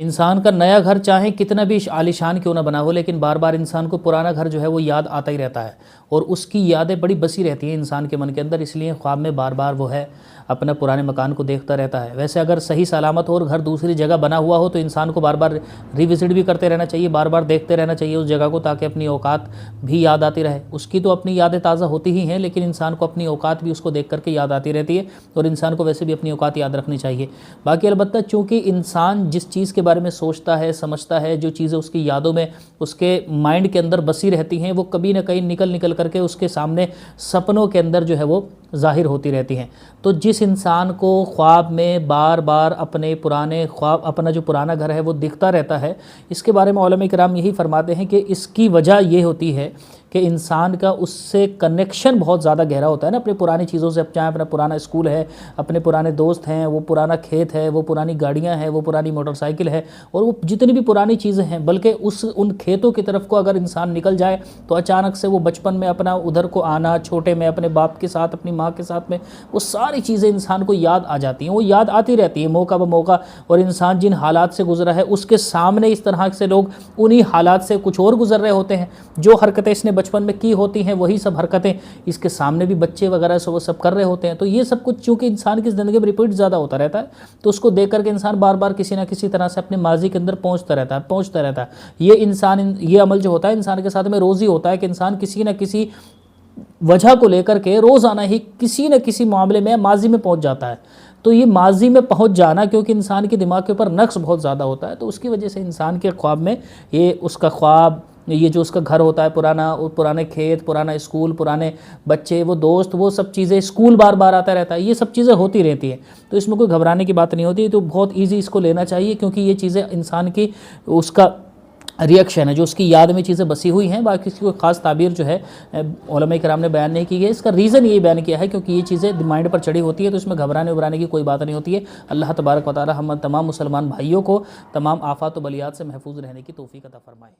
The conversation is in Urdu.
انسان کا نیا گھر چاہے کتنا بھی عالیشان کیوں نہ بنا ہو، لیکن بار بار انسان کو پرانا گھر جو ہے وہ یاد آتا ہی رہتا ہے، اور اس کی یادیں بڑی بسی رہتی ہیں انسان کے من کے اندر، اس لیے خواب میں بار بار وہ ہے اپنا پرانے مکان کو دیکھتا رہتا ہے۔ ویسے اگر صحیح سلامت ہو اور گھر دوسری جگہ بنا ہوا ہو تو انسان کو بار بار ریوزٹ بھی کرتے رہنا چاہیے، بار بار دیکھتے رہنا چاہیے اس جگہ کو، تاکہ اپنی اوقات بھی یاد آتی رہے۔ اس کی تو اپنی یادیں تازہ ہوتی ہی ہیں، لیکن انسان کو اپنی اوقات بھی اس کو دیکھ کر کے یاد آتی رہتی ہے، اور انسان کو ویسے بھی اپنی اوقات یاد رکھنی چاہیے۔ باقی البتہ چونکہ انسان جس چیز کے بارے میں سوچتا ہے، سمجھتا ہے، جو چیزیں اس کی یادوں میں، اس کے مائنڈ کے اندر بسی رہتی ہیں، وہ کبھی نہ کہیں نکل کر کے اس کے سامنے سپنوں کے اندر جو ہے وہ ظاہر ہوتی رہتی ہیں۔ تو جس انسان کو خواب میں بار بار اپنے پرانے خواب، اپنا جو پرانا گھر ہے وہ دکھتا رہتا ہے، اس کے بارے میں علماء کرام یہی فرماتے ہیں کہ اس کی وجہ یہ ہوتی ہے کہ انسان کا اس سے کنیکشن بہت زیادہ گہرا ہوتا ہے نا، اپنی پرانی چیزوں سے، چاہے اپنا پرانا اسکول ہے، اپنے پرانے دوست ہیں، وہ پرانا کھیت ہے، وہ پرانی گاڑیاں ہیں، وہ پرانی موٹر سائیکل ہے، اور وہ جتنی بھی پرانی چیزیں ہیں، بلکہ ان کھیتوں کی طرف کو اگر انسان نکل جائے تو اچانک سے وہ بچپن میں اپنا ادھر کو آنا، چھوٹے میں اپنے باپ کے ساتھ، اپنی ماں کے ساتھ میں، وہ ساری چیزیں انسان کو یاد آ جاتی ہیں، وہ یاد آتی رہتی ہیں موقع بہ موقع، اور انسان جن حالات سے گزرا ہے اس کے سامنے اس طرح سے لوگ انہی حالات سے کچھ اور گزر رہے ہوتے ہیں، جو حرکتیں اس نے بچپن میں کی ہوتی ہیں وہی سب حرکتیں اس کے سامنے بھی بچے وغیرہ سے وہ سب کر رہے ہوتے ہیں۔ تو یہ سب کچھ چونکہ انسان کی زندگی میں ریپیٹ زیادہ ہوتا رہتا ہے، تو اس کو دیکھ کر کے انسان بار بار کسی نہ کسی طرح سے اپنے ماضی کے اندر پہنچتا رہتا ہے۔ یہ عمل جو ہوتا ہے انسان کے ساتھ میں روز ہی ہوتا ہے کہ انسان کسی نہ کسی وجہ کو لے کر کے روزانہ ہی کسی نہ کسی معاملے میں ماضی میں پہنچ جاتا ہے۔ تو یہ ماضی میں پہنچ جانا کیونکہ انسان کے دماغ کے اوپر نقش بہت زیادہ ہوتا ہے، تو اس کی وجہ سے انسان کے خواب میں یہ اس کا خواب، یہ جو اس کا گھر ہوتا ہے پرانا، پرانے کھیت، پرانا اسکول، پرانے بچے، وہ دوست، وہ سب چیزیں، اسکول بار بار آتا رہتا ہے، یہ سب چیزیں ہوتی رہتی ہیں۔ تو اس میں کوئی گھبرانے کی بات نہیں ہوتی، تو بہت ایزی اس کو لینا چاہیے، کیونکہ یہ چیزیں انسان کی اس کا ریئیکشن ہے، جو اس کی یاد میں چیزیں بسی ہوئی ہیں، باقی اس کی کوئی خاص تعبیر جو ہے علماء کرام نے بیان نہیں کی ہے۔ اس کا ریزن یہ بیان کیا ہے کیونکہ یہ چیزیں مائنڈ پر چڑھی ہوتی ہے، تو اس میں گھبرانے کی کوئی بات نہیں ہوتی ہے۔ اللہ تبارک و تعالی ہم تمام مسلمان بھائیوں کو تمام آفات و بلیات سے محفوظ رہنے کی توفیق عطا فرمائے۔